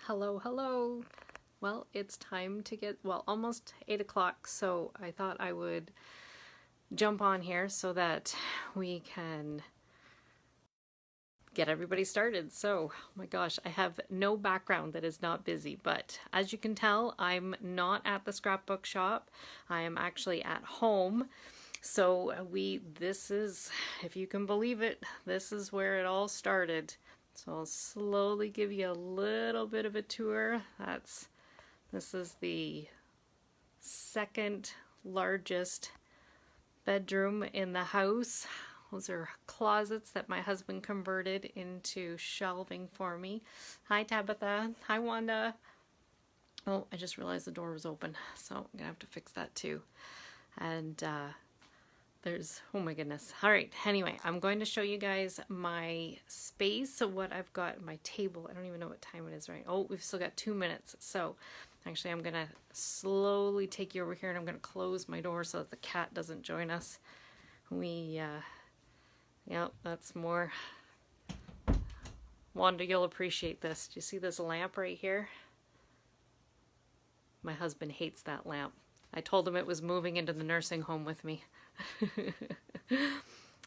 Hello, hello. Well, it's time to get, almost 8 o'clock, so I thought I would jump on here so that we can get everybody started. So, oh my gosh, I have no background that is not busy, but as you can tell, I'm not at the scrapbook shop. I am actually at home. So this is, if you can believe it, this is where it all started. So I'll slowly give you a little bit of a tour. This is the second largest bedroom in the house. Those are closets that my husband converted into shelving for me. Hi Tabitha. Hi Wanda. Oh, I just realized the door was open, so I'm gonna have to fix that too. And oh my goodness. All right, anyway, I'm going to show you guys my space. So what I've got, my table, I don't even know what time it is, right? Oh, we've still got 2 minutes. So actually I'm gonna slowly take you over here and I'm gonna close my door so that the cat doesn't join us. Yeah, that's more. Wanda, you'll appreciate this. Do you see this lamp right here? My husband hates that lamp. I told him it was moving into the nursing home with me.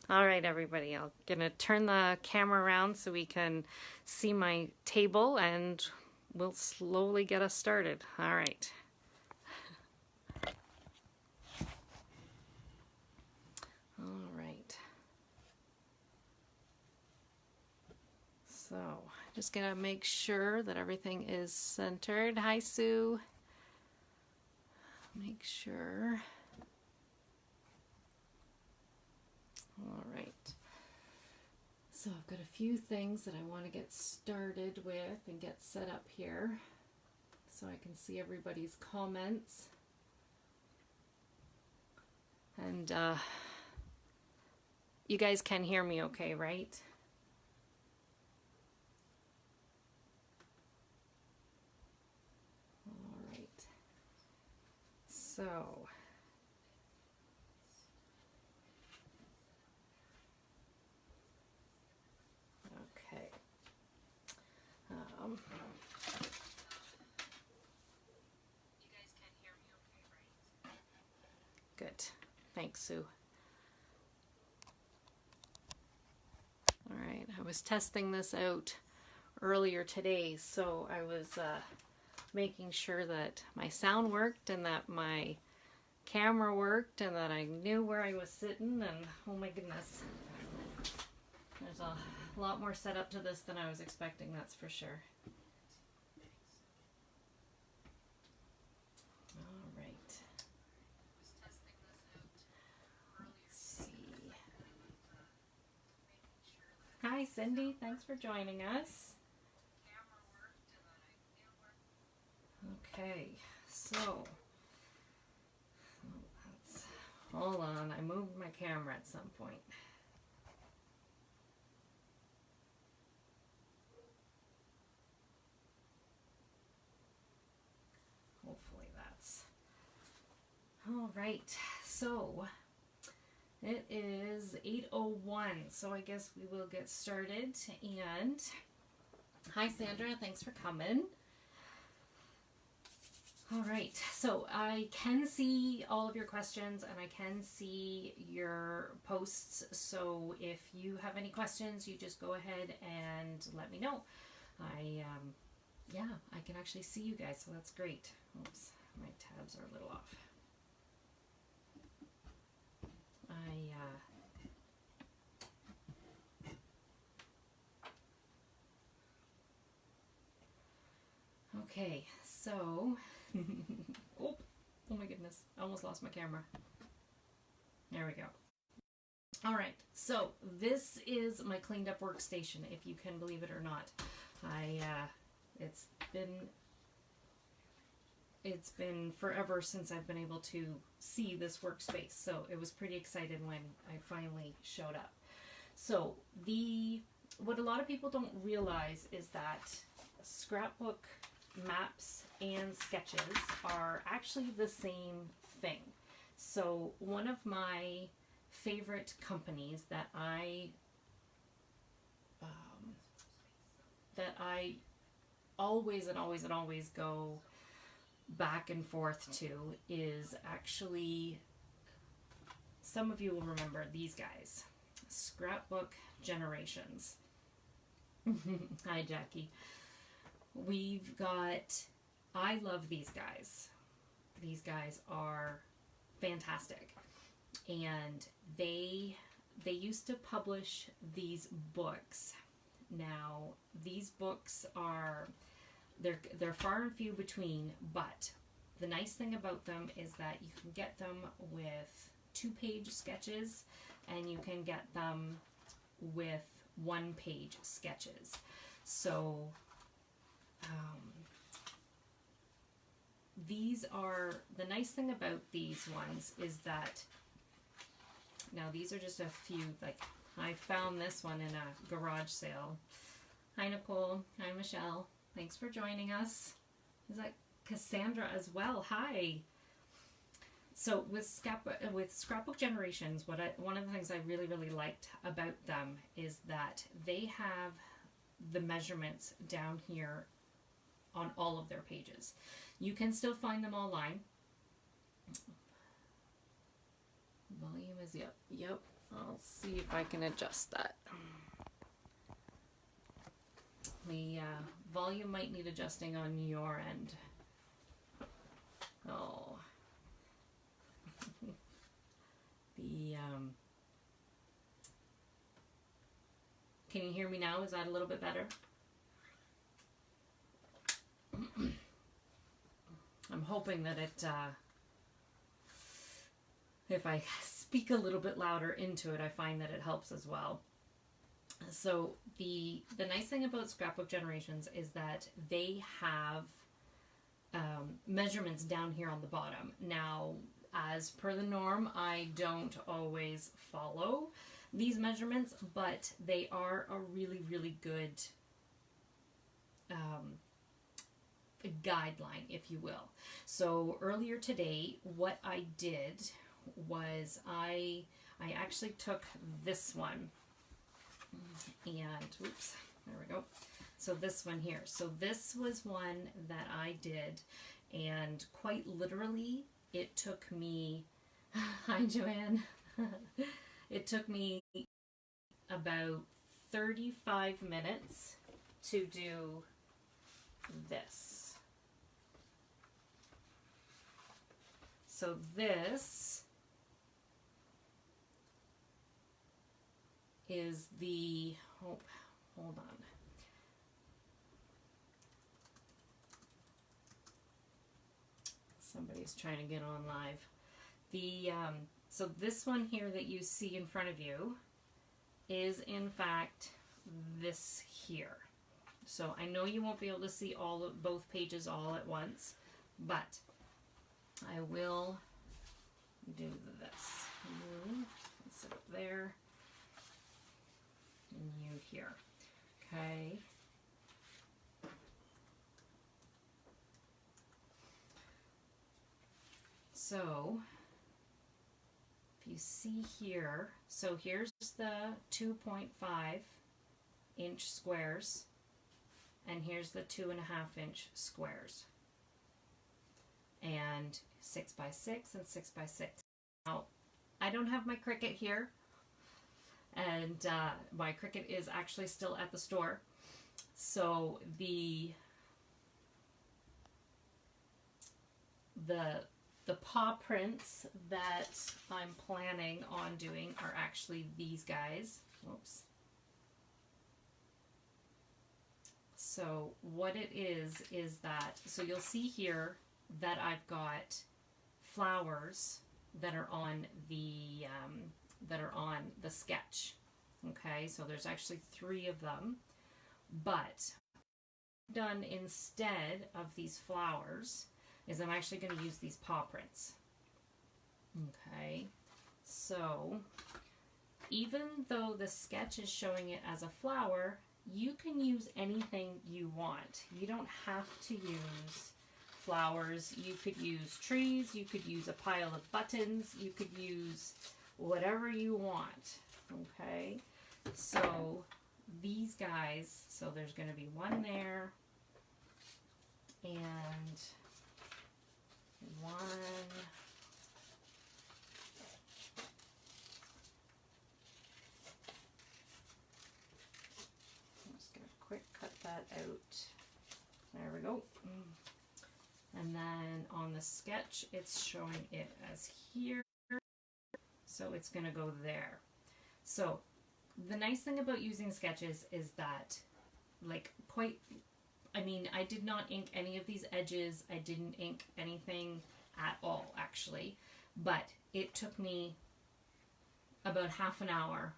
All right, everybody, I'm gonna turn the camera around so we can see my table and we'll slowly get us started. All right. All right. So just gonna make sure that everything is centered. Hi, Sue. Make sure. All right. So I've got a few things that I want to get started with and get set up here so I can see everybody's comments. And you guys can hear me okay, right? All right. So okay. You guys can hear me okay, right? Good. Thanks, Sue. All right, I was testing this out earlier today, so I was making sure that my sound worked and that my camera worked and that I knew where I was sitting, and oh my goodness, there's a lot more setup to this than I was expecting, that's for sure. All right. Let's see. Hi Cindy, thanks for joining us. Okay, so hold on, I moved my camera at some point. Hopefully that's all right. So it is 8:01, so I guess we will get started. And hi Sandra, thanks for coming. All right, so I can see all of your questions and I can see your posts. So if you have any questions, you just go ahead and let me know. Yeah, I can actually see you guys, so that's great. Oops, my tabs are a little off. Okay, so oh my goodness, I almost lost my camera. There we go. All right, so this is my cleaned up workstation, if you can believe it or not. It's been forever since I've been able to see this workspace, so it was pretty excited when I finally showed up. So what a lot of people don't realize is that scrapbook maps and sketches are actually the same thing. So one of my favorite companies that I always and always and always go back and forth to is actually, some of you will remember these guys, Scrapbook Generations. Hi, Jackie. We've got, I love these guys. These guys are fantastic. And they used to publish these books. Now, these books are, they're far and few between, but the nice thing about them is that you can get them with 2-page sketches, and you can get them with 1-page sketches. So these are, the nice thing about these ones is that, now these are just a few, like I found this one in a garage sale. Hi Nicole, hi Michelle, thanks for joining us. Is that Cassandra as well? Hi. So with Scrapbook Generations, one of the things I really, really liked about them is that they have the measurements down here on all of their pages. You can still find them online. Volume is, yep. I'll see if I can adjust that. The volume might need adjusting on your end. Oh. Can you hear me now? Is that a little bit better? I'm hoping that it, if I speak a little bit louder into it, I find that it helps as well. So the nice thing about Scrapbook Generations is that they have measurements down here on the bottom. Now, as per the norm, I don't always follow these measurements, but they are a really, really good guideline, if you will. So earlier today, what I did was I actually took this one and, oops, there we go. So this one here. So this was one that I did, and quite literally, it took me, hi Joanne, it took me about 35 minutes to do this. So this is the, oh, hold on. Somebody's trying to get on live. The so this one here that you see in front of you is in fact this here. So I know you won't be able to see all of both pages all at once, but I will do this. Sit up there, and you here. Okay. So, if you see here, so here's the 2.5 inch squares, and here's the 2.5 inch squares, and 6 by 6 and 6 by 6. Now, I don't have my Cricut here, and my Cricut is actually still at the store, so the paw prints that I'm planning on doing are actually these guys. Whoops. So what it is that, so you'll see here that I've got flowers that are on the sketch. Okay, so there's actually 3 of them, but done instead of these flowers is I'm actually going to use these paw prints. Okay, so even though the sketch is showing it as a flower, you can use anything you want. You don't have to use flowers. You could use trees, you could use a pile of buttons, you could use whatever you want. Okay, so these guys, so there's going to be one there, one. I'm just going to quick cut that out. There we go. And then on the sketch, it's showing it as here. So it's going to go there. So the nice thing about using sketches is that, like, I did not ink any of these edges. I didn't ink anything at all, actually. But it took me about half an hour,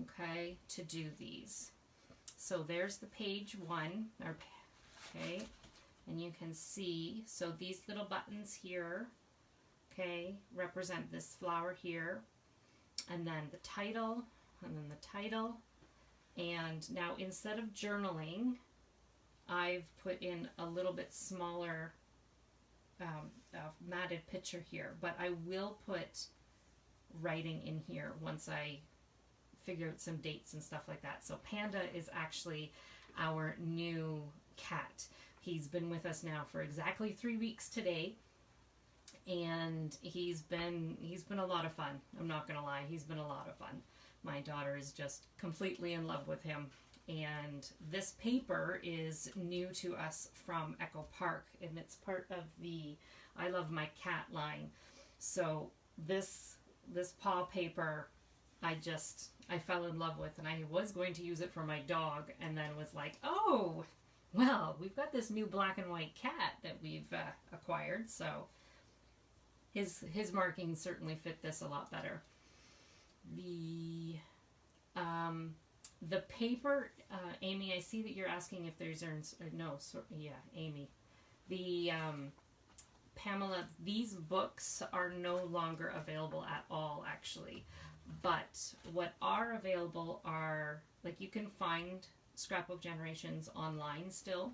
okay, to do these. So there's the page one, okay, and you can see, so these little buttons here, okay, represent this flower here, and then the title, and then the title. And now instead of journaling, I've put in a little bit smaller matted picture here, but I will put writing in here once I figure out some dates and stuff like that. So Panda is actually our new cat. He's been with us now for exactly 3 weeks today, and he's been a lot of fun. I'm not gonna lie, he's been a lot of fun. My daughter is just completely in love with him. And this paper is new to us from Echo Park, and it's part of the I Love My Cat line. So this paw paper I fell in love with, and I was going to use it for my dog, and then was like, oh, well, we've got this new black and white cat that we've acquired, so his markings certainly fit this a lot better. The paper, Amy, I see that you're asking if there's Amy. Pamela, these books are no longer available at all, actually. But what are available are, like, you can find Scrapbook Generations online still.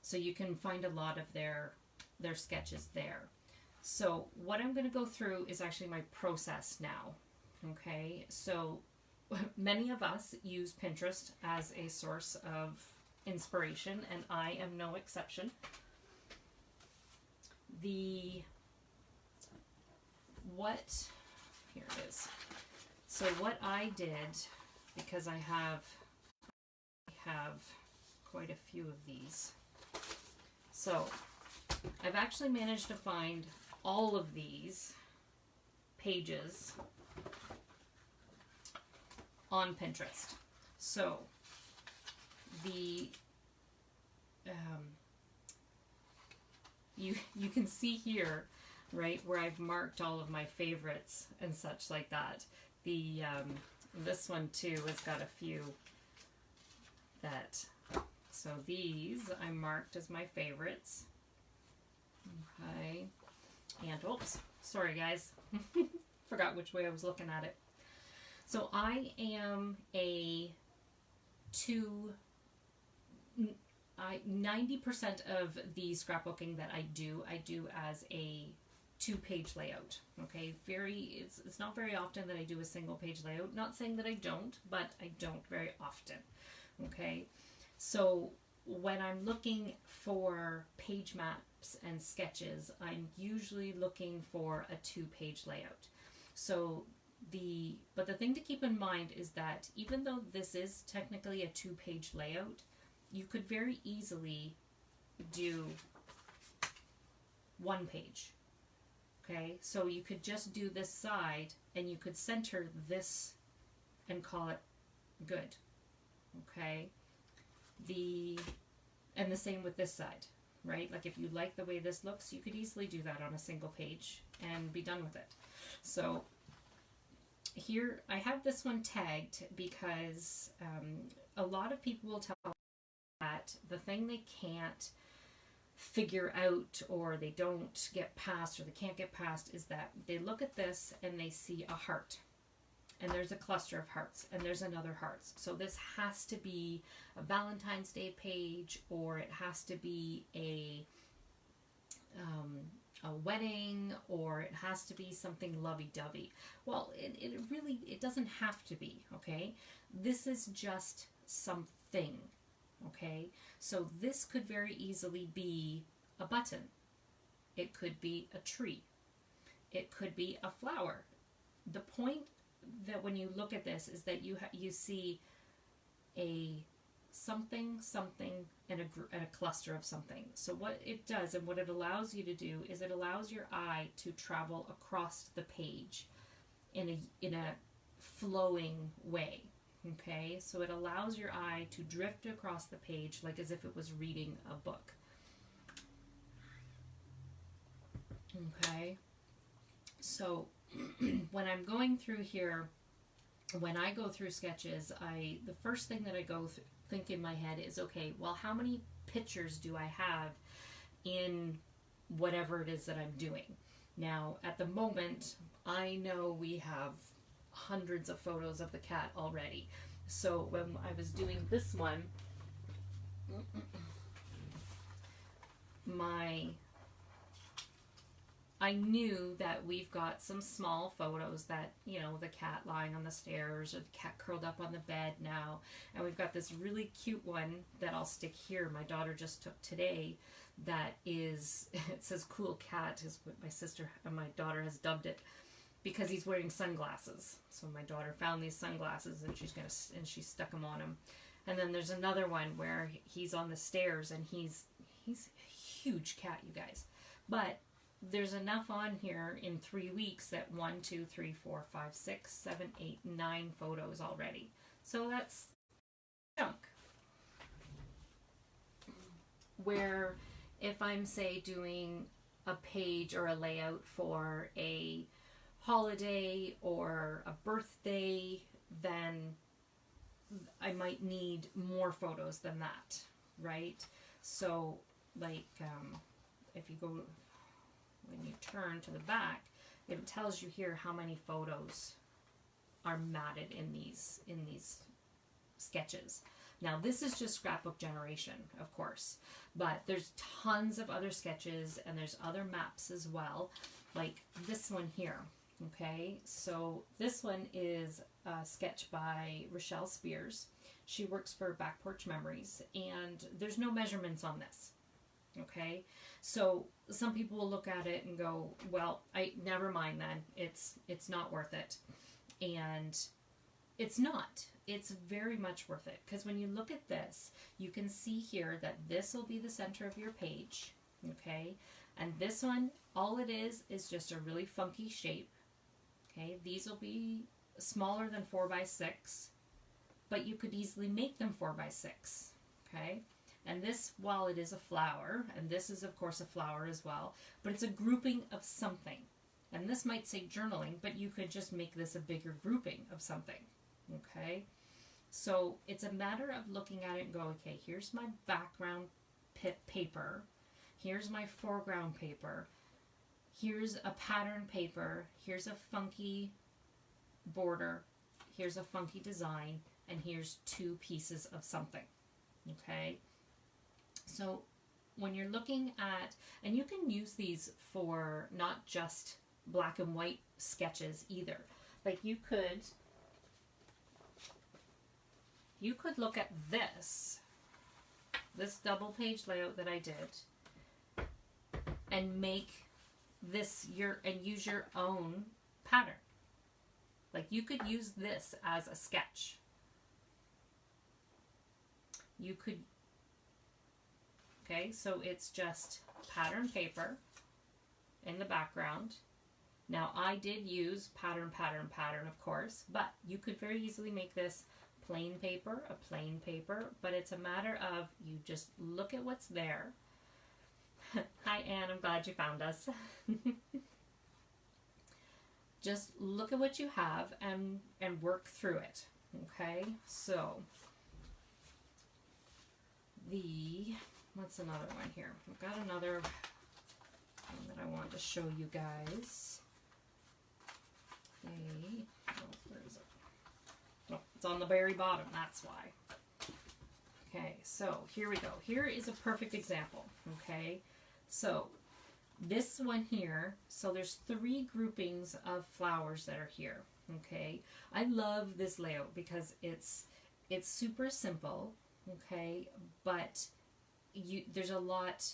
So you can find a lot of their sketches there. So what I'm going to go through is actually my process now. Okay, so many of us use Pinterest as a source of inspiration, and I am no exception. Here it is. So what I did, because I have quite a few of these. So I've actually managed to find all of these pages on Pinterest. So you can see here, right, where I've marked all of my favorites and such like that. This one too has got a few that, so these I marked as my favorites. Okay, and oops, sorry guys, forgot which way I was looking at it. So I am 90% of the scrapbooking that I do as a 2-page layout. Okay, it's not very often that I do a single page layout. Not saying that I don't, but I don't very often. Okay, so when I'm looking for page maps and sketches, I'm usually looking for a 2-page layout. So but the thing to keep in mind is that even though this is technically a 2-page layout, you could very easily do 1 page. Okay, so you could just do this side, and you could center this and call it good. Okay, and the same with this side, right? Like if you like the way this looks, you could easily do that on a single page and be done with it. So here I have this one tagged because a lot of people will tell that the thing they can't figure out, or they don't get past, or they can't get past, is that they look at this and they see a heart, and there's a cluster of hearts, and there's another hearts. So this has to be a Valentine's Day page, or it has to be a wedding, or it has to be something lovey-dovey. Well, it doesn't have to be, okay? This is just something, Okay, so this could very easily be a button. It could be a tree. It could be a flower. The point that when you look at this is that you see a something, and a cluster of something. So what it does and what it allows you to do is it allows your eye to travel across the page in a flowing way. Okay, so it allows your eye to drift across the page like as if it was reading a book. Okay, so when I'm going through here, when I go through sketches, the first thing that I think in my head is, okay, well, how many pictures do I have in whatever it is that I'm doing? Now, at the moment, I know we have hundreds of photos of the cat already. So when I was doing this one, I knew that we've got some small photos that, you know, the cat lying on the stairs or the cat curled up on the bed now. And we've got this really cute one that I'll stick here. My daughter just took today that is, it says cool cat is what my sister and my daughter has dubbed it because he's wearing sunglasses. So my daughter found these sunglasses and she stuck them on him. And then there's another one where he's on the stairs and he's a huge cat, you guys. But there's enough on here in 3 weeks that 1, 2, 3, 4, 5, 6, 7, 8, 9 photos already. So that's a chunk. Where if I'm, say, doing a page or a layout for a holiday or a birthday, then I might need more photos than that, right? So, like, if you go, when you turn to the back, it tells you here how many photos are matted in these sketches. Now, this is just Scrapbook Generation, of course, but there's tons of other sketches and there's other maps as well, like this one here. Okay, so this one is a sketch by Rochelle Spears. She works for Back Porch Memories, and there's no measurements on this. Okay, so some people will look at it and go, well, never mind then, it's not worth it. And it's not. It's very much worth it, because when you look at this, you can see here that this will be the center of your page. Okay, and this one, all it is just a really funky shape. Okay, these will be smaller than 4 by 6, but you could easily make them 4 by 6. Okay, and this, while it is a flower, and this is of course a flower as well, but it's a grouping of something. And this might say journaling, but you could just make this a bigger grouping of something. Okay, so it's a matter of looking at it and go, okay, here's my background paper, here's my foreground paper, here's a pattern paper, here's a funky border, here's a funky design, and here's 2 pieces of something. Okay, so when you're looking at, and you can use these for not just black and white sketches either. Like you could look at this double page layout that I did and make this use your own pattern. Like you could use this as a sketch. You could, okay, so it's just pattern paper in the background. Now I did use pattern, of course, but you could very easily make this plain paper, but it's a matter of you just look at what's there. Hi Anne, I'm glad you found us. Just look at what you have and work through it. Okay, so what's another one here? I've got another one that I want to show you guys. Where is it? Oh, it's on the very bottom, that's why. Okay, so here we go. Here is a perfect example, okay? So this one here, so there's 3 groupings of flowers that are here, okay? I love this layout because it's super simple, okay? But there's a lot,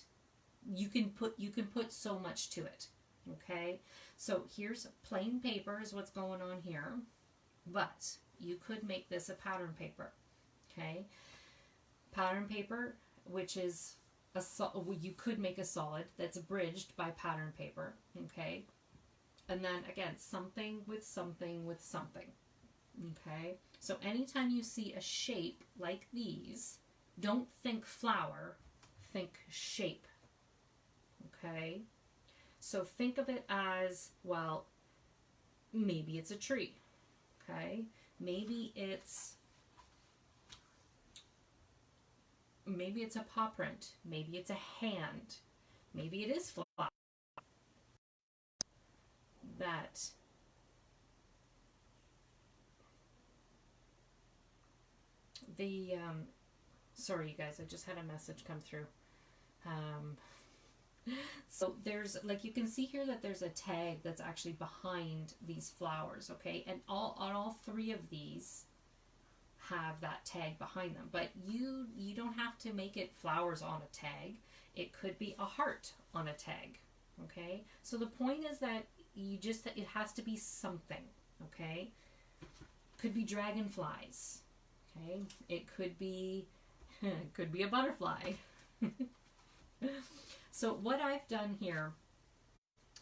you can put so much to it, okay? So here's plain paper is what's going on here, but you could make this a pattern paper, okay? Pattern paper, which is you could make a solid that's bridged by pattern paper, okay? And then again, something with something with something, okay? So anytime you see a shape like these, don't think flower, think shape, okay? So think of it as, well, maybe it's a tree, okay? Maybe it's a paw print. Maybe it's a hand. Maybe it is flower. That sorry you guys, I just had a message come through. So there's, like, you can see here that there's a tag that's actually behind these flowers, okay? And all three of these have that tag behind them, but you don't have to make it flowers on a tag. It could be a heart on a tag, okay? So the point is that it has to be something, okay? Could be dragonflies, okay? It could be a butterfly. So what I've done here,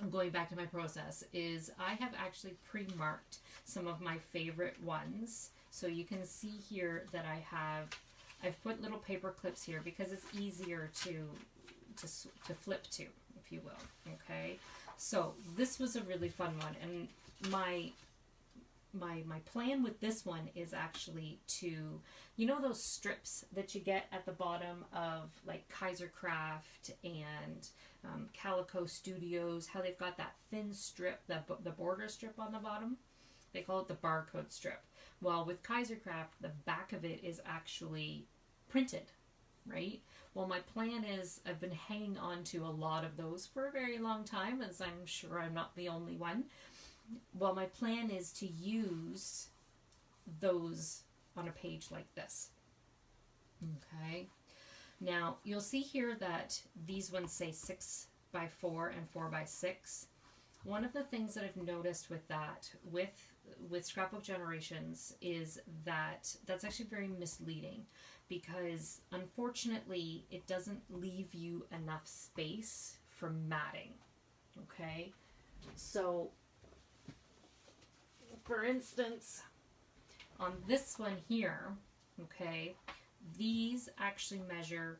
I'm going back to my process, is I have actually pre-marked some of my favorite ones. So you can see here that I've put little paper clips here because it's easier to flip to, if you will, okay? So this was a really fun one, and my plan with this one is actually to, you know those strips that you get at the bottom of like Kaiser Craft and Calico Studios, how they've got that thin strip, the border strip on the bottom? They call it the barcode strip. Well, with Kaiser Craft, the back of it is actually printed, right? Well, my plan is, I've been hanging on to a lot of those for a very long time, as I'm sure I'm not the only one. Well, my plan is to use those on a page like this. Okay. Now, you'll see here that these ones say 6x4 and 4x6. One of the things that I've noticed with that, with Scrapbook Generations, is that that's actually very misleading, because unfortunately it doesn't leave you enough space for matting. Okay. So for instance, on this one here, okay, these actually measure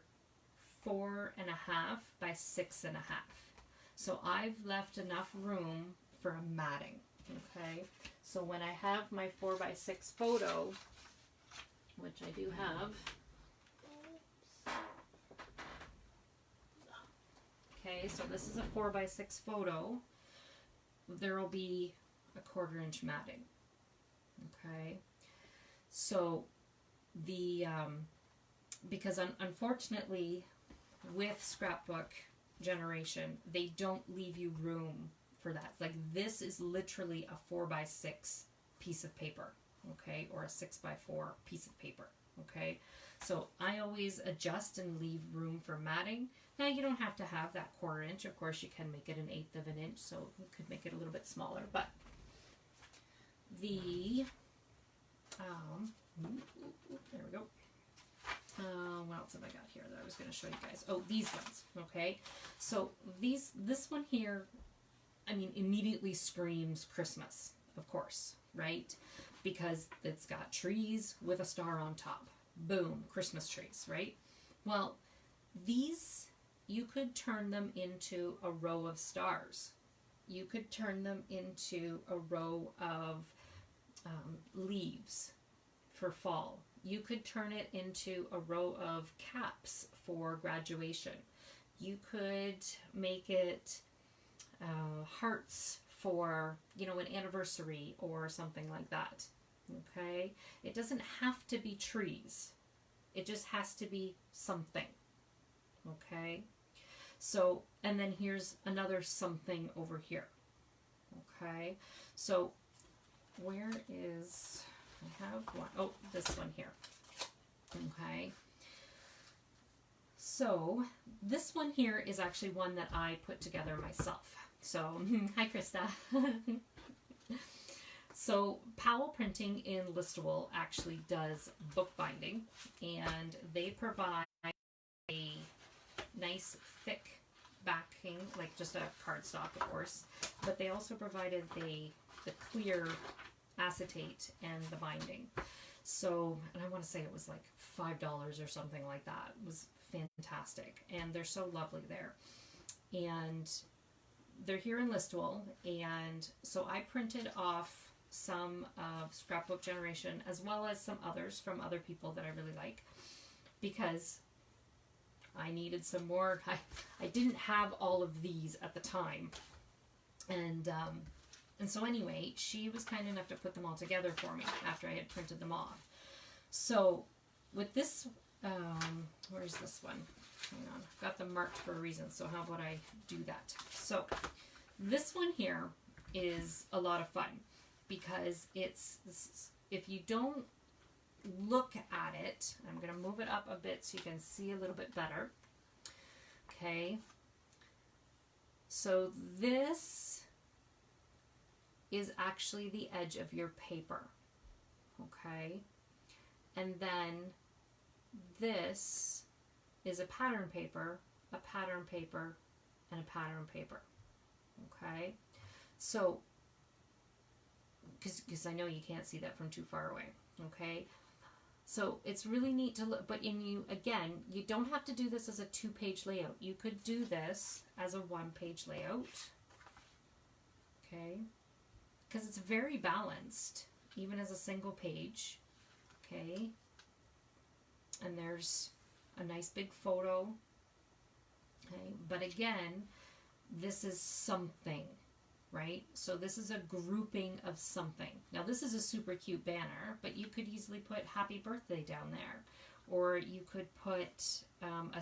4.5 by 6.5. So I've left enough room for a matting, okay? So when I have my 4x6 photo, which I do have, okay, so this is a 4x6 photo, there will be a 1/4 inch matting, okay? So because unfortunately with Scrapbook Generation, they don't leave you room for that. Like, this is literally a 4x6 piece of paper, okay, or a 6x4 piece of paper, okay? So I always adjust and leave room for matting. Now, you don't have to have that 1/4 inch. Of course, you can make it 1/8 of an inch, so you could make it a little bit smaller. But there we go. What else have I got here that I was going to show you guys? Oh, these ones, okay? So this one here, I mean, immediately screams Christmas, of course, right? Because it's got trees with a star on top. Boom, Christmas trees, right? Well, these, you could turn them into a row of stars. You could turn them into a row of leaves for fall. You could turn it into a row of caps for graduation. You could make it hearts for, you know, an anniversary or something like that. Okay? It doesn't have to be trees. It just has to be something. Okay? So, and then here's another something over here. Okay? So, where is, I have one, oh, this one here. Okay? So this one here is actually one that I put together myself. So, hi Krista. So Powell Printing in Listowel actually does bookbinding, and they provide a nice thick backing, like just a cardstock, of course, but they also provided the clear acetate and the binding. So, and I want to say it was like $5 or something like that. It was fantastic, and they're so lovely there. And they're here in Listowel, and so I printed off some of Scrapbook Generation as well as some others from other people that I really like, because I needed some more. I didn't have all of these at the time, and so anyway, she was kind enough to put them all together for me after I had printed them off. So with this, where's this one? Hang on, I've got them marked for a reason, so how about I do that? So this one here is a lot of fun, because it's, if you don't look at it, I'm going to move it up a bit so you can see a little bit better. Okay, so this is actually the edge of your paper. Okay, and then this is a pattern paper, a pattern paper, and a pattern paper. Okay, so because I know you can't see that from too far away. Okay, so it's really neat to look, but again, you don't have to do this as a 2-page layout. You could do this as a 1-page layout. Okay, because it's very balanced, even as a single page. Okay, and there's a nice big photo. Okay, but again, this is something, right? So this is a grouping of something. Now this is a super cute banner, but you could easily put happy birthday down there, or you could put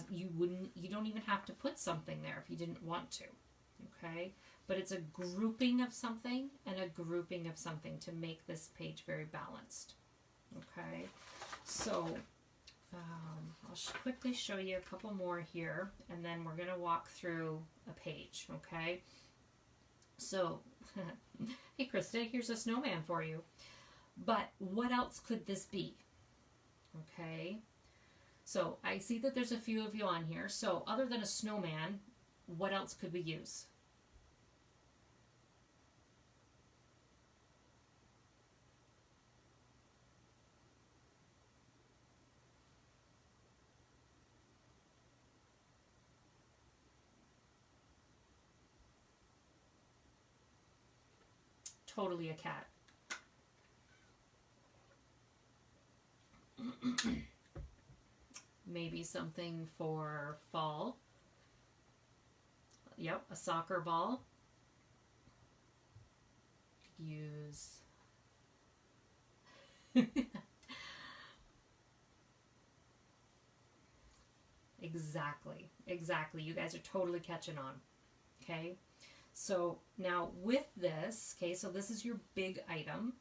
you don't even have to put something there if you didn't want to. Okay, but it's a grouping of something and a grouping of something to make this page very balanced. Okay, so I'll quickly show you a couple more here, and then we're going to walk through a page. Okay, so hey Krista, here's a snowman for you. But what else could this be? Okay, so I see that there's a few of you on here. So other than a snowman, what else could we use? Totally a cat. Maybe something for fall. Yep, a soccer ball. Use exactly. You guys are totally catching on. Okay, so now with this, okay, so this is your big item.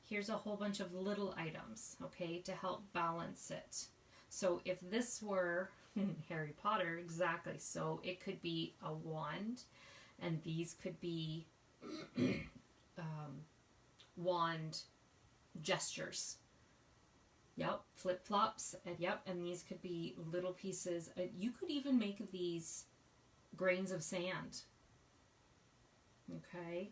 Here's a whole bunch of little items, okay, to help balance it. So if this were Harry Potter, exactly, so it could be a wand, and these could be wand gestures. Yep, flip-flops, and yep, and these could be little pieces. You could even make these grains of sand. Okay,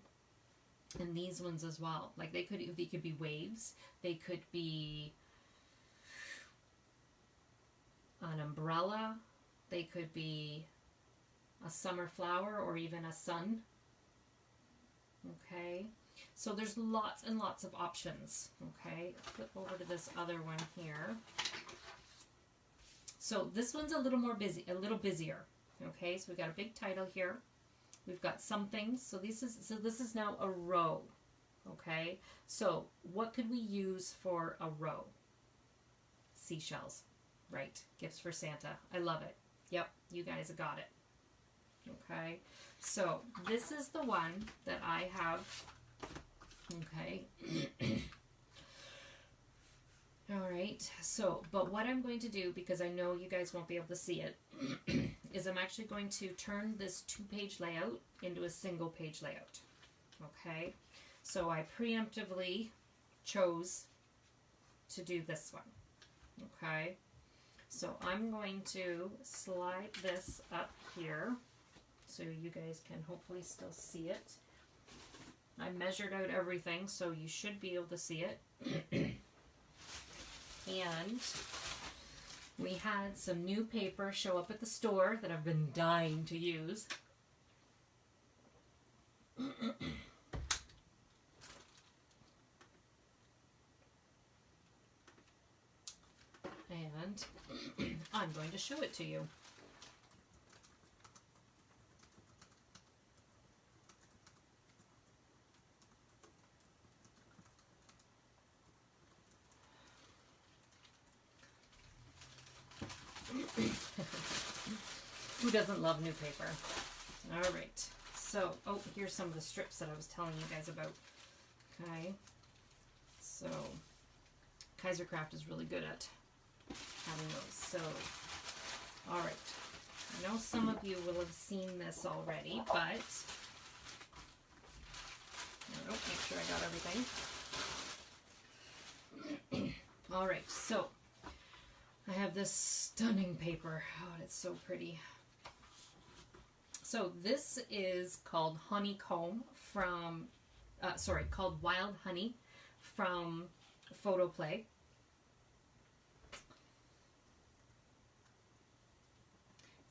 and these ones as well. Like they could be waves. They could be an umbrella. They could be a summer flower, or even a sun. Okay, so there's lots and lots of options. Okay, flip over to this other one here. So this one's a little more busy, a little busier. Okay, so we've got a big title here. We've got some things. So this is now a row. Okay, so what could we use for a row? Seashells, right? Gifts for Santa. I love it. Yep, you guys have got it. Okay, so this is the one that I have. Okay. All right, so, but what I'm going to do, because I know you guys won't be able to see it, is I'm actually going to turn this 2-page layout into a single page layout. Okay, so I preemptively chose to do this one. Okay, so I'm going to slide this up here so you guys can hopefully still see it. I measured out everything, so you should be able to see it. And we had some new paper show up at the store that I've been dying to use. And I'm going to show it to you. Who doesn't love new paper? All right. So, oh, here's some of the strips that I was telling you guys about. Okay. So, Kaisercraft is really good at having those. So, all right. I know some of you will have seen this already, but oh, make sure I got everything. All right. So, I have this stunning paper. Oh, it's so pretty. So this is called Honeycomb from, called Wild Honey from Photoplay.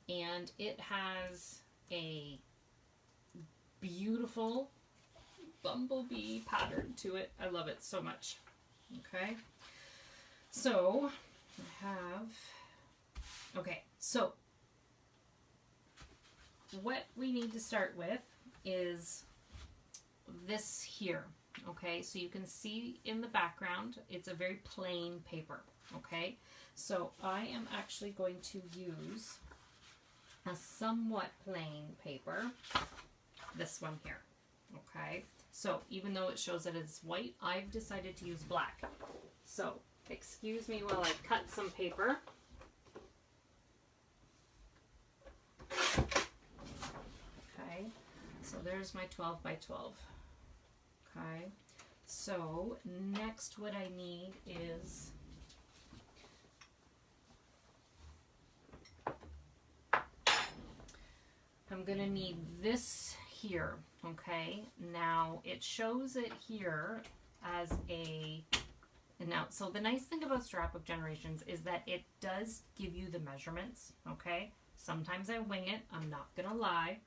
And it has a beautiful bumblebee pattern to it. I love it so much. Okay. So I have, okay, so what we need to start with is this here. Okay, so you can see in the background, it's a very plain paper. Okay, so I am actually going to use a somewhat plain paper, this one here. Okay, so even though it shows that it's white, I've decided to use black. So excuse me while I cut some paper. Okay, so there's my 12 by 12. Okay, so next what I need is I'm gonna need this here. Okay, now it shows it here as a, and now, so the nice thing about Scrapbook Generations is that it does give you the measurements. Okay, sometimes I wing it, I'm not gonna lie.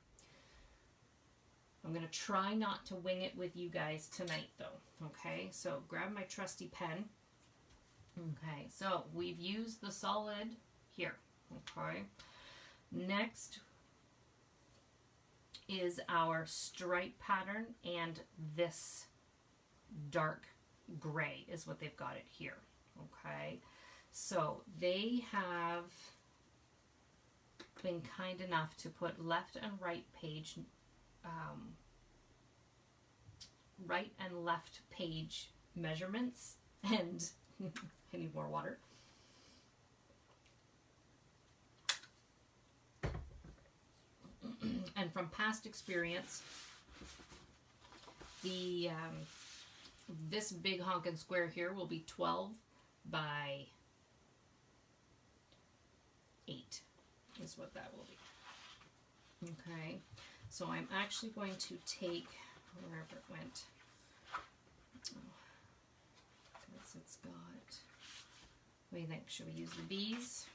I'm going to try not to wing it with you guys tonight though. Okay, so grab my trusty pen. Okay, so we've used the solid here. Okay, next is our stripe pattern, and this dark gray is what they've got it here. Okay, so they have been kind enough to put left and right page right and left page measurements, and I need more water. And from past experience, the this big honkin' square here will be 12 by 8 is what that will be. Okay, so I'm actually going to take wherever it went. Oh, because it's got, what do you think? Should we use the bees?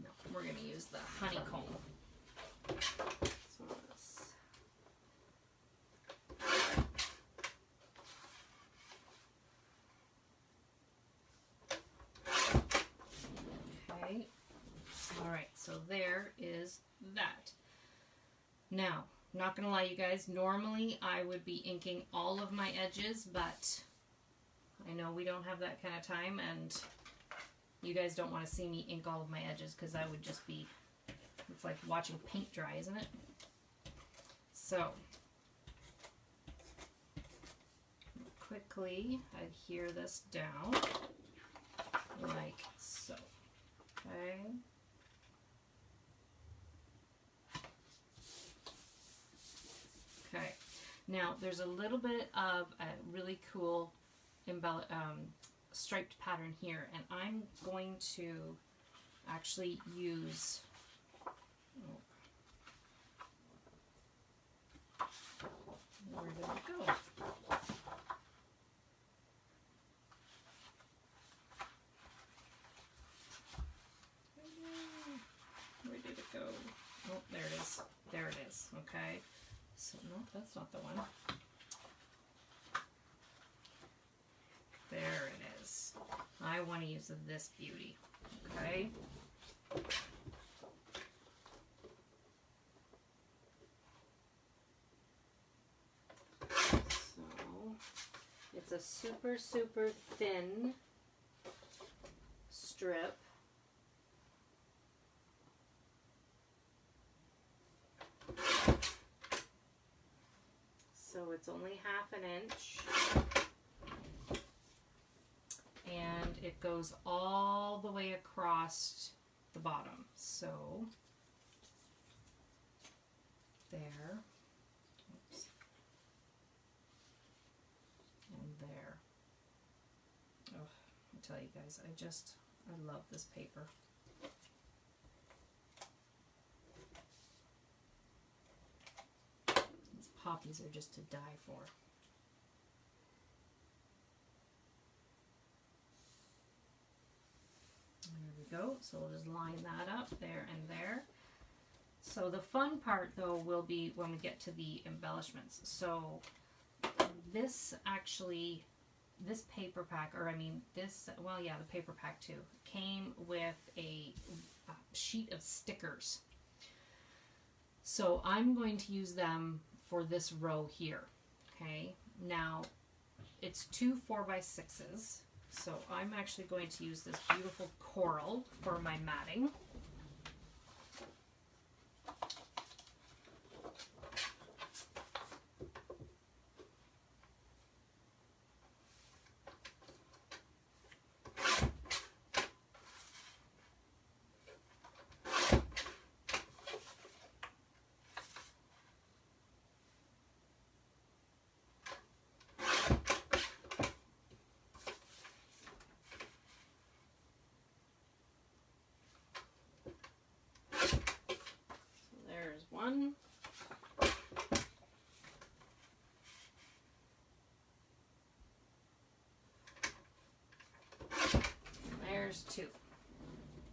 No, we're going to use the honeycomb. So this. Okay. All right, so there is that. Now, I'm not going to lie, you guys, normally I would be inking all of my edges, but I know we don't have that kind of time, and you guys don't want to see me ink all of my edges because I would just be, it's like watching paint dry, isn't it? So, quickly adhere this down like so. Okay. Okay. Now there's a little bit of a really cool striped pattern here, and I'm going to actually use where did it go? Where did it go? Oh, there it is. There it is. Okay. So, no, that's not the one. There it is. I want to use this beauty. Okay. So, it's a super, super thin strip. So it's only ½ an inch, and it goes all the way across the bottom. So there, oops, and there. Oh, I tell you guys, I love this paper. Poppies are just to die for. There we go. So we'll just line that up there and there. So the fun part though will be when we get to the embellishments. So this actually, this paper pack, or I mean this, well yeah, the paper pack too, came with a sheet of stickers. So I'm going to use them for this row here. Okay, now it's 2 4x6s, so I'm actually going to use this beautiful coral for my matting. One. There's 2.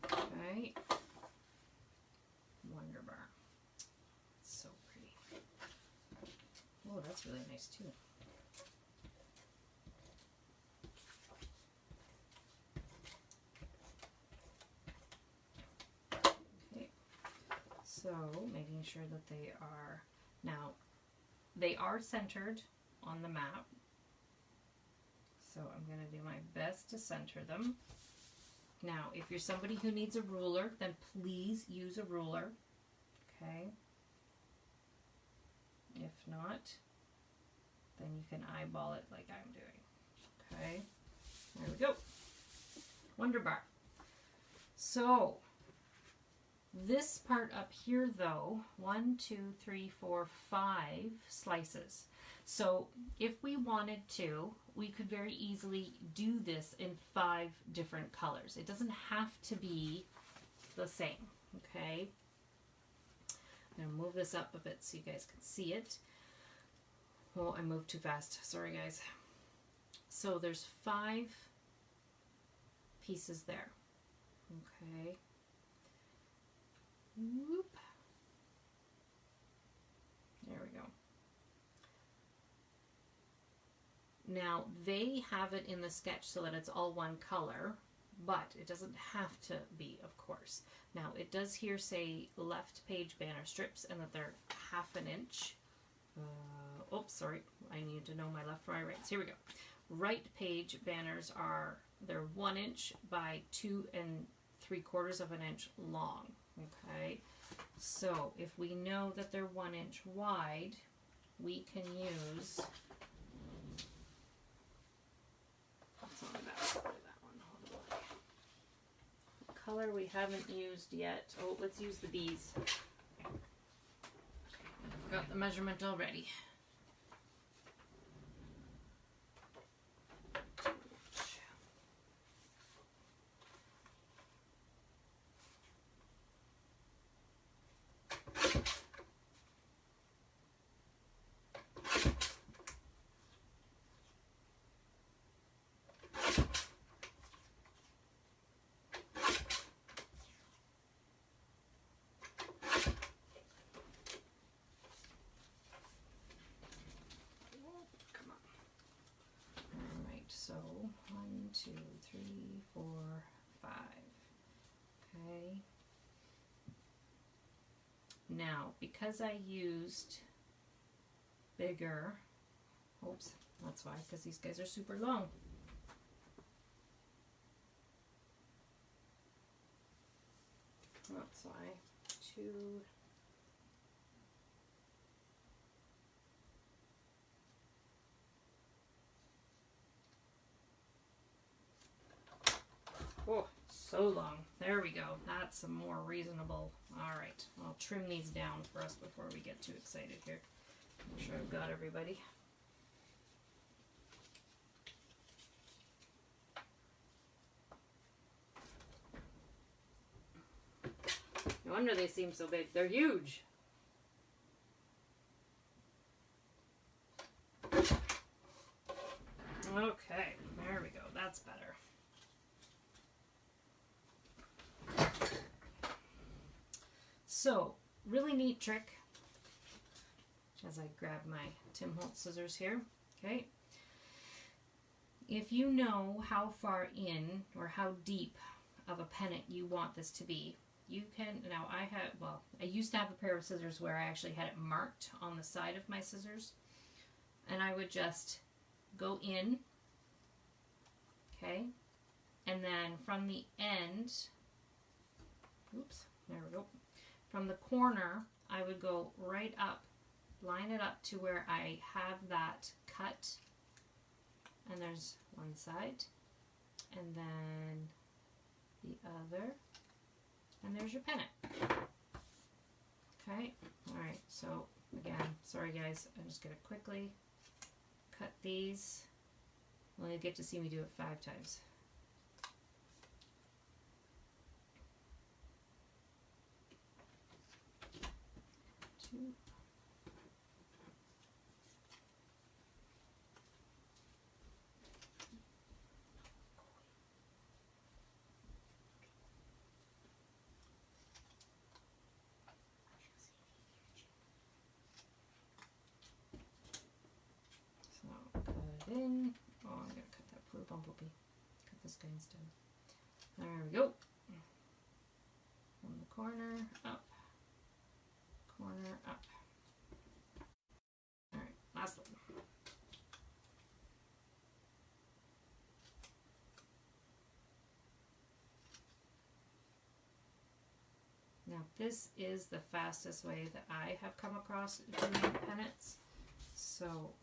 Okay. Wonder Bar. It's so pretty. Oh, that's really nice too. So making sure that they are, now they are centered on the map. So I'm going to do my best to center them. Now, if you're somebody who needs a ruler, then please use a ruler. Okay. If not, then you can eyeball it like I'm doing. Okay. There we go. Wonder Bar. So this part up here though, 1, 2, 3, 4, 5 slices. So if we wanted to, we could very easily do this in 5 different colors. It doesn't have to be the same, okay? I'm gonna move this up a bit so you guys can see it. Oh, I moved too fast, sorry guys. So there's 5 pieces there, okay? Whoop. There we go. Now they have it in the sketch so that it's all one color, but it doesn't have to be, of course. Now it does here say left page banner strips and that they're ½ an inch. Oops, sorry, I need to know my left from my right. So here we go. Right page banners are, they're 1 inch by 2 3/4 of an inch long. Okay, so if we know that they're 1 inch wide, we can use color we haven't used yet. Oh, let's use the bees. Got the measurement already. So 1, 2, 3, 4, 5. Okay. Now, because I used bigger, oops, that's why, because these guys are super long. That's why. 2. Oh, so long. There we go. That's a more reasonable. All right, I'll trim these down for us before we get too excited here. Make sure I've got everybody. No wonder they seem so big. They're huge. Okay, there we go. That's better. So, really neat trick, as I grab my Tim Holtz scissors here, okay? If you know how far in or how deep of a pennant you want this to be, you can, now I used to have a pair of scissors where I actually had it marked on the side of my scissors, and I would just go in, okay, and then from the end, oops, there we go. From the corner, I would go right up, line it up to where I have that cut, and there's one side, and then the other, and there's your pennant. Okay, all right, so again, sorry guys, I'm just gonna quickly cut these. Well, you get to see me do it 5 times. In. Oh, I'm gonna cut that poor bumblebee. Cut this guy instead. There we go. From the corner up, corner up. All right, last one. Now this is the fastest way that I have come across doing pennants. So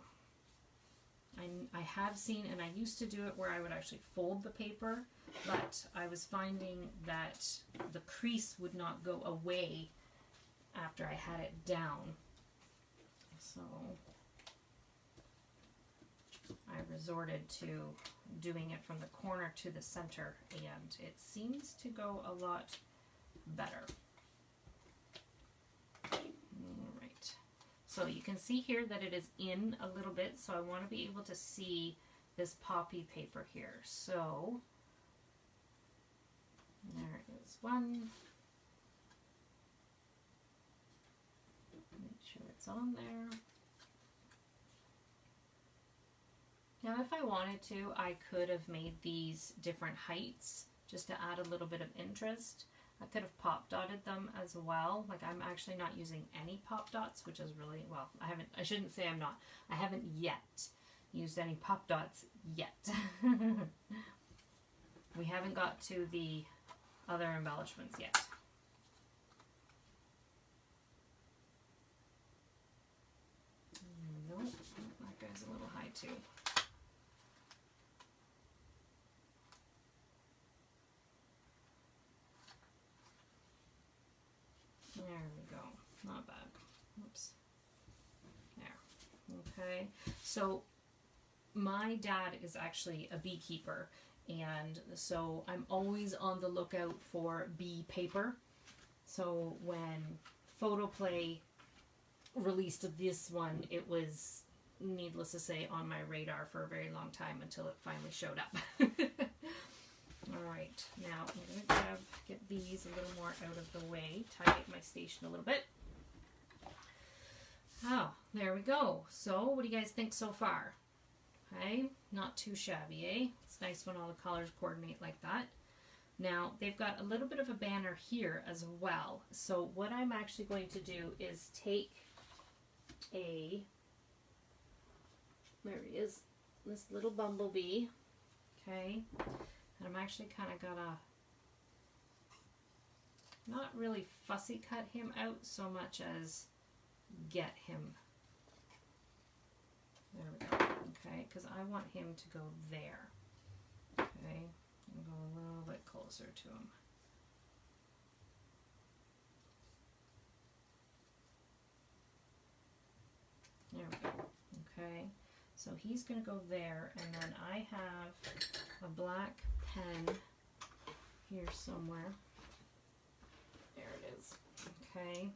I have seen, and I used to do it where I would actually fold the paper, but I was finding that the crease would not go away after I had it down. So I resorted to doing it from the corner to the center, and it seems to go a lot better. So you can see here that it is in a little bit, so I want to be able to see this poppy paper here. So there is one. Make sure it's on there. Now if I wanted to, I could have made these different heights just to add a little bit of interest. I could have pop dotted them as well. Like, I'm actually not using any pop dots, which is really, well, I shouldn't say I'm not. I haven't yet used any pop dots yet. We haven't got to the other embellishments yet. Nope, that guy's a little high too. Oops. There. Okay. So my dad is actually a beekeeper, and so I'm always on the lookout for bee paper. So when Photoplay released this one, it was, needless to say, on my radar for a very long time until it finally showed up. Alright, now I'm going to get these a little more out of the way, tidy up my station a little bit. Oh, there we go. So, what do you guys think so far? Okay, not too shabby, eh? It's nice when all the colors coordinate like that. Now, they've got a little bit of a banner here as well. So, what I'm actually going to do is take a, there he is, this little bumblebee, okay? And I'm actually kind of gonna not really fussy cut him out so much as get him. There we go. Okay, because I want him to go there. Okay, and go a little bit closer to him. There we go. Okay, so he's going to go there, and then I have a black pen here somewhere. There it is. Okay,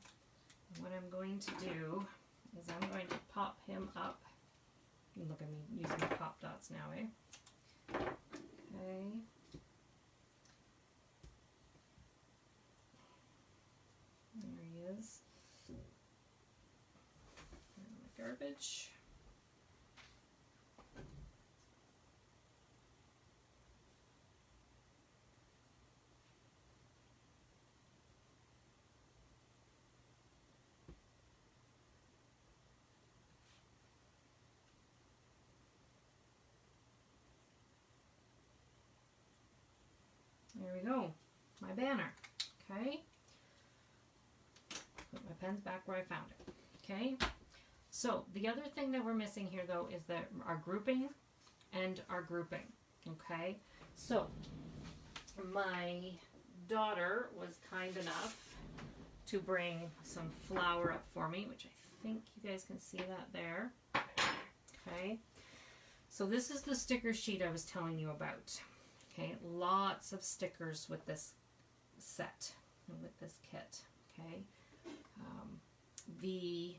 what I'm going to do is I'm going to pop him up. Look at me using the pop dots now, eh? Okay. There he is. And the garbage. There we go, my banner, okay? Put my pens back where I found it, okay? So the other thing that we're missing here though is that our grouping and our grouping, okay? So my daughter was kind enough to bring some flour up for me, which I think you guys can see that there, okay? So this is the sticker sheet I was telling you about. Okay, lots of stickers with this set, with this kit, okay? The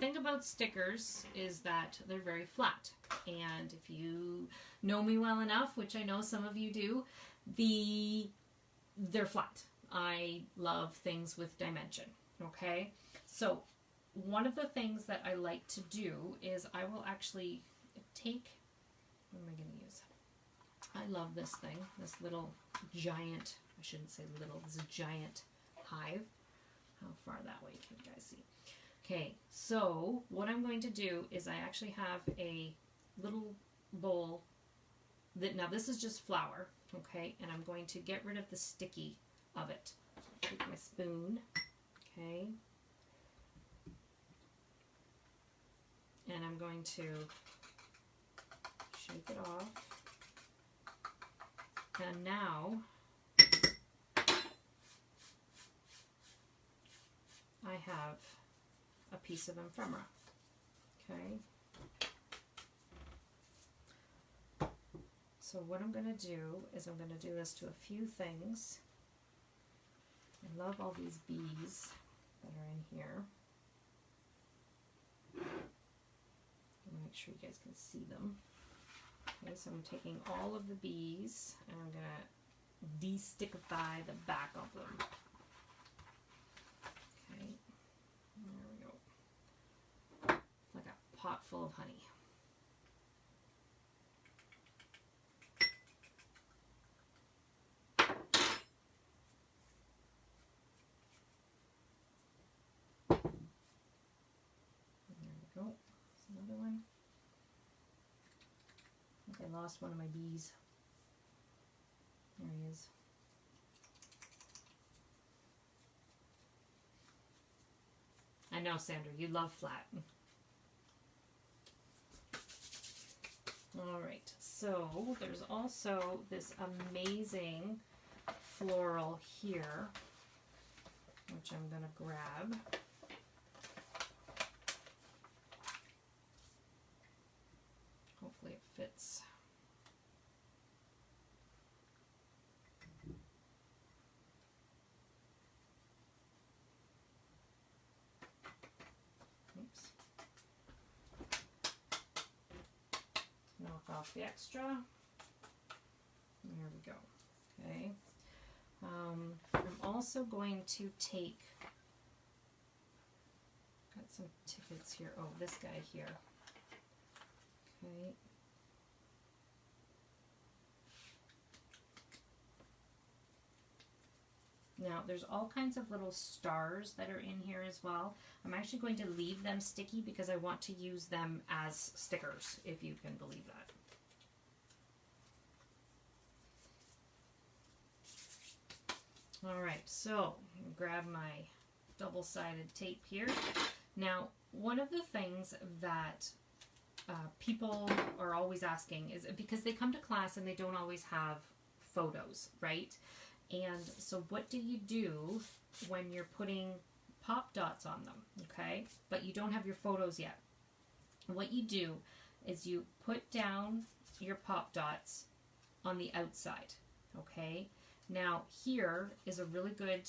thing about stickers is that they're very flat, and if you know me well enough, which I know some of you do, they're flat. I love things with dimension, okay? So one of the things that I like to do is I will actually take, what am I going to use? I love this thing, this little giant, I shouldn't say little, this is a giant hive. How far that way can you guys see? Okay, so what I'm going to do is I actually have a little bowl that, now this is just flour, okay, and I'm going to get rid of the sticky of it. Take my spoon, okay, and I'm going to shake it off. And now I have a piece of ephemera, okay? So what I'm going to do is I'm going to do this to a few things. I love all these bees that are in here. Make sure you guys can see them. Okay, so I'm taking all of the bees and I'm going to de-stickify the back of them. Okay, there we go. Like a pot full of honey. There we go. There's another one. I lost one of my bees. There he is. I know, Sandra, you love flat. Alright, so there's also this amazing floral here, which I'm going to grab. fits. Oops. Knock off the extra. There we go. Okay. I'm also going to take, got some tickets here. Oh, this guy here. Okay. Now, there's all kinds of little stars that are in here as well. I'm actually going to leave them sticky because I want to use them as stickers, if you can believe that. All right, so grab my double-sided tape here. Now, one of the things that people are always asking is because they come to class and they don't always have photos, right? And so what do you do when you're putting pop dots on them, okay? But you don't have your photos yet. What you do is you put down your pop dots on the outside, okay? Now, here is a really good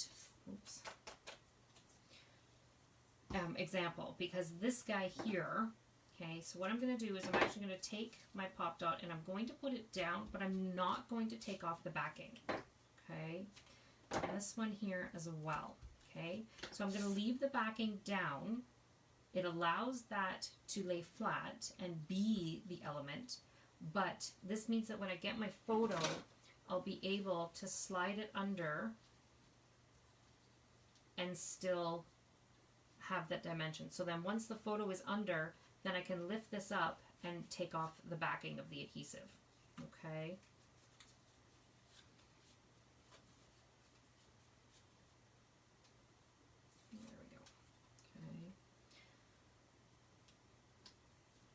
example, because this guy here, okay, so what I'm going to do is I'm actually going to take my pop dot and I'm going to put it down, but I'm not going to take off the backing, okay? And this one here as well, okay? So I'm going to leave the backing down. It allows that to lay flat and be the element, but this means that when I get my photo, I'll be able to slide it under and still have that dimension. So then once the photo is under, then I can lift this up and take off the backing of the adhesive, okay? There we go, okay.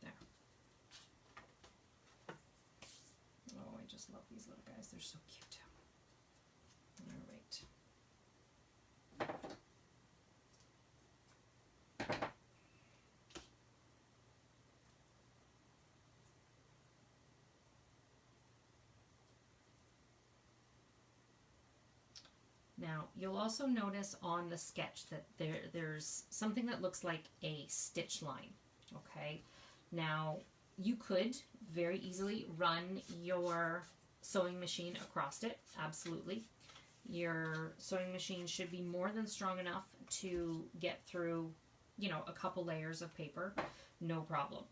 There. Oh, I just love these little guys. They're so cute. All right. Now, you'll also notice on the sketch that there's something that looks like a stitch line, okay? Now, you could very easily run your sewing machine across it, absolutely. Your sewing machine should be more than strong enough to get through, you know, a couple layers of paper, no problem.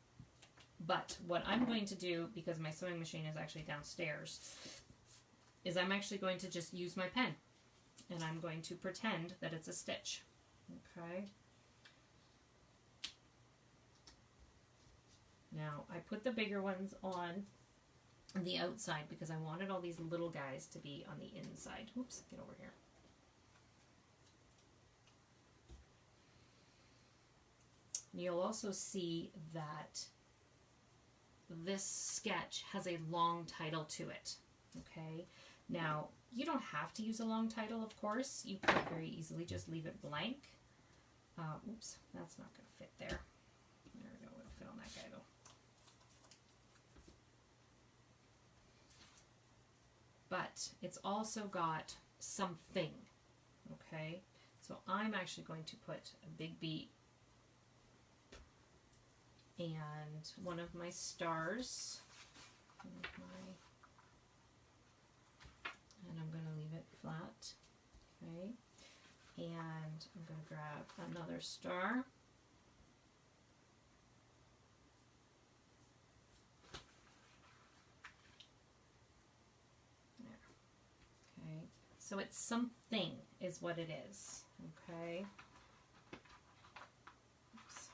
But what I'm going to do, because my sewing machine is actually downstairs, is I'm actually going to just use my pen. And I'm going to pretend that it's a stitch, okay? Now, I put the bigger ones on the outside because I wanted all these little guys to be on the inside. Oops, get over here. You'll also see that this sketch has a long title to it, okay? Now, you don't have to use a long title, of course. You could very easily just leave it blank. Oops, that's not going to fit there. There we go, it'll fit on that guy though. But it's also got something, okay? So I'm actually going to put a big beat and one of my stars. And I'm going to leave it flat, okay? And I'm going to grab another star. There, okay? So it's something is what it is, okay? Oops.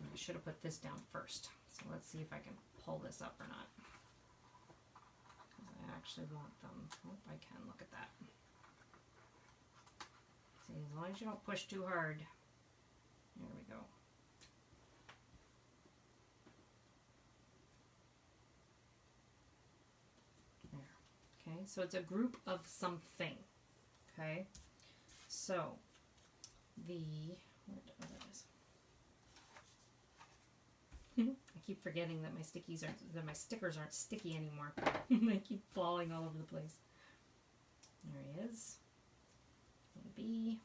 I should have put this down first. So let's see if I can pull this up or not. Because I actually want them. Oh, I can. Look at that. See, as long as you don't push too hard. There we go. so it's a group of something. Okay, so the, where it is. I keep forgetting that my stickers aren't sticky anymore. They keep falling all over the place. There he is. A B.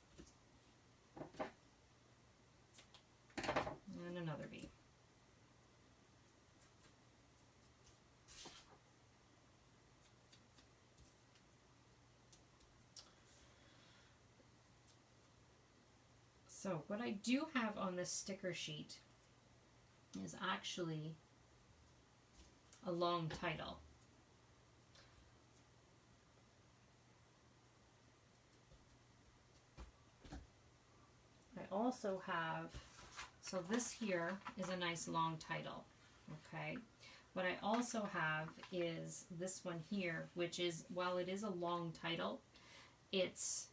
And another B. So what I do have on this sticker sheet is actually a long title. I also have, so this here is a nice long title, okay? What I also have is this one here, which is, while it is a long title, it's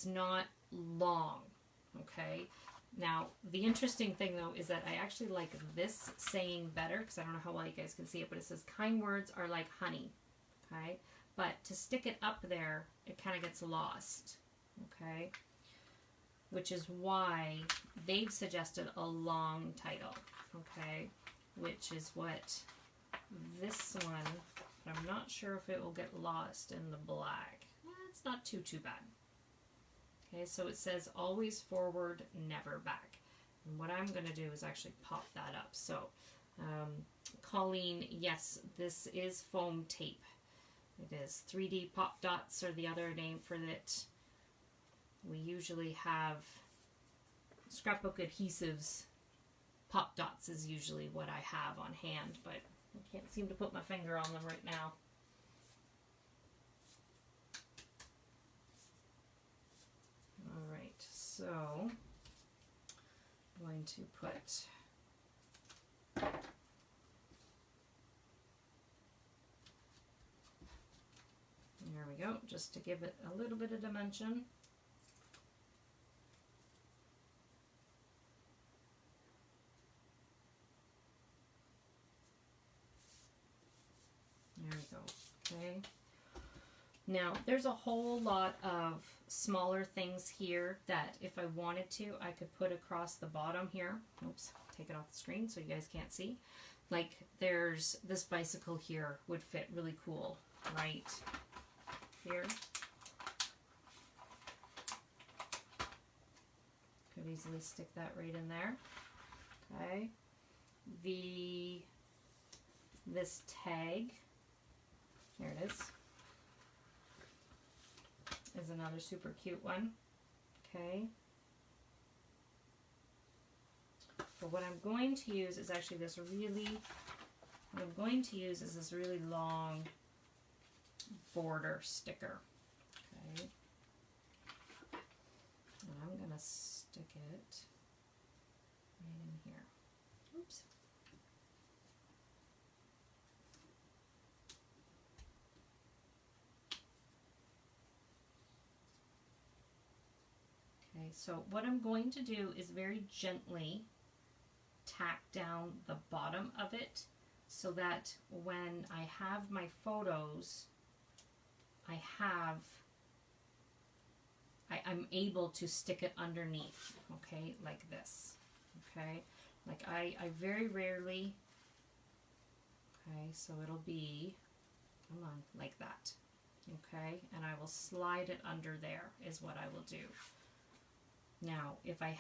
not long, okay? Now, the interesting thing, though, is that I actually like this saying better, because I don't know how well you guys can see it, but it says, kind words are like honey, okay? But to stick it up there, it kind of gets lost, okay? Which is why they've suggested a long title, okay? Which is what this one, but I'm not sure if it will get lost in the black. It's not too bad. Okay, so it says always forward, never back. And what I'm going to do is actually pop that up. So, Colleen, yes, this is foam tape. It is 3D pop dots, or the other name for it. We usually have scrapbook adhesives. Pop dots is usually what I have on hand, but I can't seem to put my finger on them right now. Alright, so I'm going to put there we go, just to give it a little bit of dimension. There we go. Okay. Now, there's a whole lot of smaller things here that if I wanted to, I could put across the bottom here. Oops, take it off the screen so you guys can't see. Like, there's this bicycle here would fit really cool right here. Could easily stick that right in there. Okay. This tag, there it is another super cute one. Okay. But what I'm going to use is actually this really long border sticker. Okay. And I'm going to stick it right in here. Oops. Okay, so what I'm going to do is very gently tack down the bottom of it so that when I have my photos, I'm able to stick it underneath, okay, like this, okay? Like I very rarely, okay, so it'll be, come on, like that, okay? And I will slide it under there is what I will do. Now, if I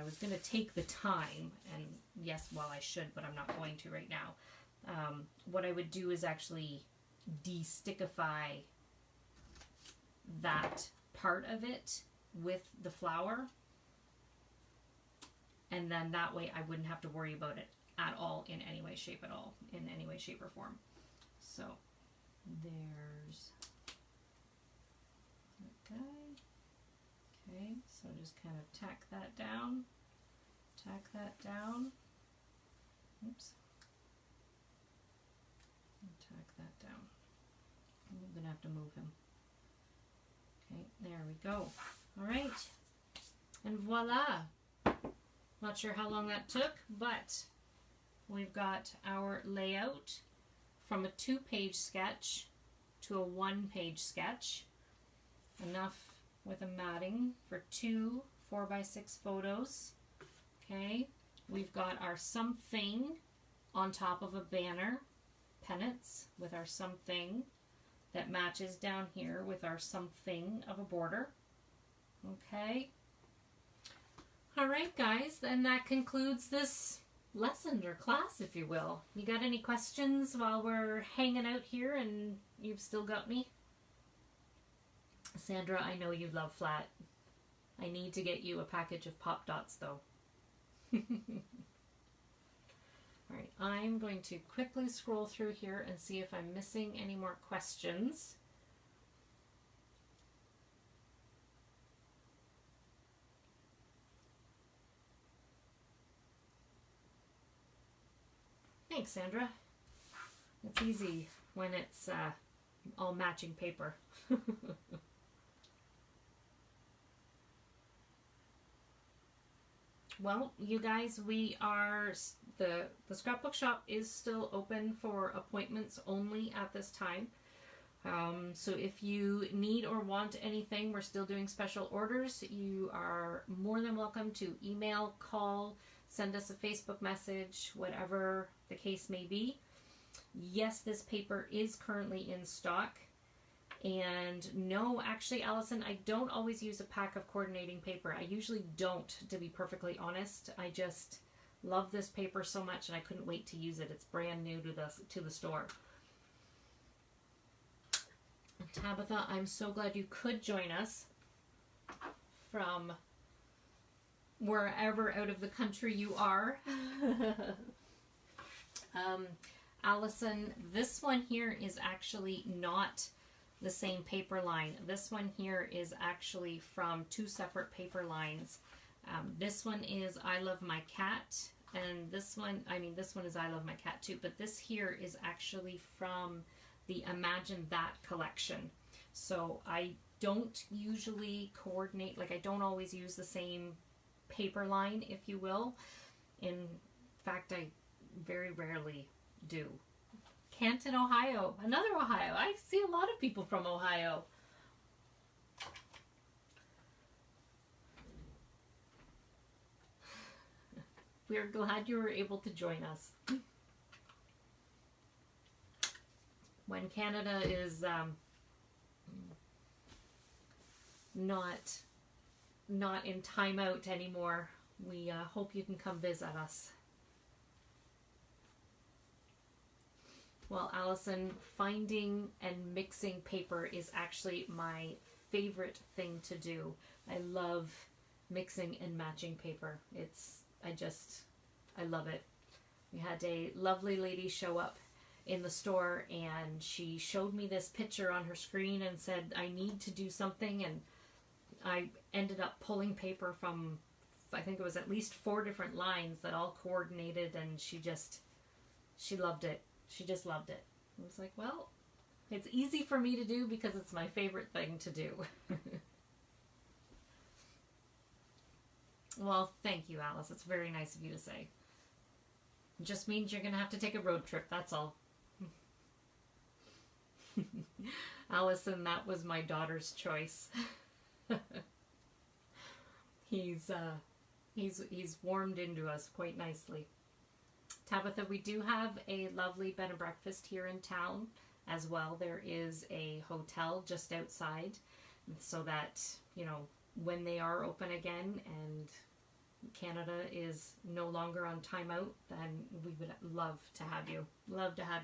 was going to take the time, and yes, well, I should, but I'm not going to right now, what I would do is actually de-stickify that part of it with the flower, and then that way I wouldn't have to worry about it at all in any way, shape at all, in any way, shape, or form. So, there's that guy. Okay, so just kind of tack that down, oops, and tack that down. I'm going to have to move him. Okay, there we go. All right, and voila. Not sure how long that took, but we've got our layout from a 2-page sketch to a 1-page sketch. Enough with a matting for 2 4x6 photos. Okay, we've got our something on top of a banner, pennants with our something that matches down here with our something of a border. Okay. All right, guys, then that concludes this lesson or class, if you will. You got any questions while we're hanging out here and you've still got me? Sandra, I know you love flat. I need to get you a package of Pop Dots, though. All right, I'm going to quickly scroll through here and see if I'm missing any more questions. Thanks, Sandra. It's easy when it's all matching paper. Well, you guys, we are, the scrapbook shop is still open for appointments only at this time. So if you need or want anything, we're still doing special orders. You are more than welcome to email, call, send us a Facebook message, whatever the case may be. Yes, this paper is currently in stock. And no, actually, Allison, I don't always use a pack of coordinating paper. I usually don't, to be perfectly honest. I just love this paper so much and I couldn't wait to use it. It's brand new to the store. Tabitha, I'm so glad you could join us from wherever out of the country you are. Allison, this one here is actually not the same paper line. This one here is actually from 2 separate paper lines. This one is I Love My Cat, and this one is I Love My Cat too, but this here is actually from the Imagine That collection. So I don't usually coordinate, like I don't always use the same paper line, if you will. In fact, I very rarely do. Canton, Ohio. Another Ohio. I see a lot of people from Ohio. We are glad you were able to join us. When Canada is not in timeout anymore, we hope you can come visit us. Well, Allison, finding and mixing paper is actually my favorite thing to do. I love mixing and matching paper. I love it. We had a lovely lady show up in the store and she showed me this picture on her screen and said, I need to do something, and I ended up pulling paper from, I think it was at least 4 different lines that all coordinated, and she loved it. She just loved it. I was like, well, it's easy for me to do because it's my favorite thing to do. Well, thank you, Alice. It's very nice of you to say. It just means you're going to have to take a road trip, that's all. Allison, that was my daughter's choice. He's warmed into us quite nicely. Tabitha, we do have a lovely bed and breakfast here in town as well. There is a hotel just outside, so that, you know, when they are open again and Canada is no longer on timeout, then we would love to have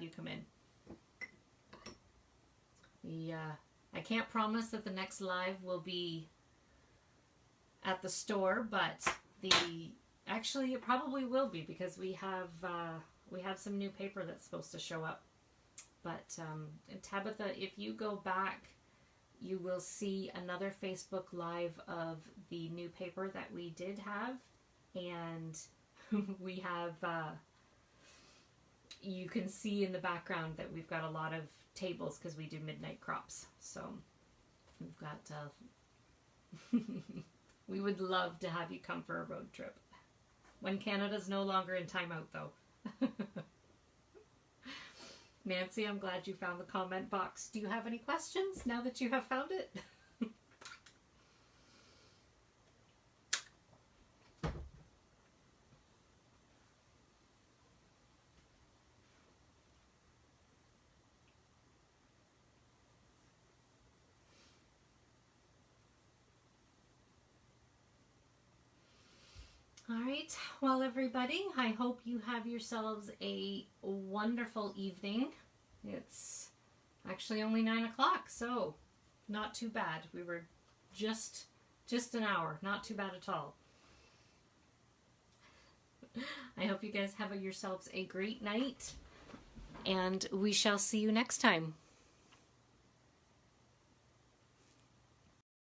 you come in. I can't promise that the next live will be at the store, but actually it probably will be, because we have some new paper that's supposed to show up. But Tabitha, if you go back, you will see another Facebook Live of the new paper that we did have, and we have you can see in the background that we've got a lot of tables because we do midnight crops. So we've got we would love to have you come for a road trip when Canada's no longer in timeout, though. Nancy, I'm glad you found the comment box. Do you have any questions now that you have found it? All right, well, everybody, I hope you have yourselves a wonderful evening. It's actually only 9 o'clock, so not too bad. We were just an hour, not too bad at all. I hope you guys have yourselves a great night, and we shall see you next time.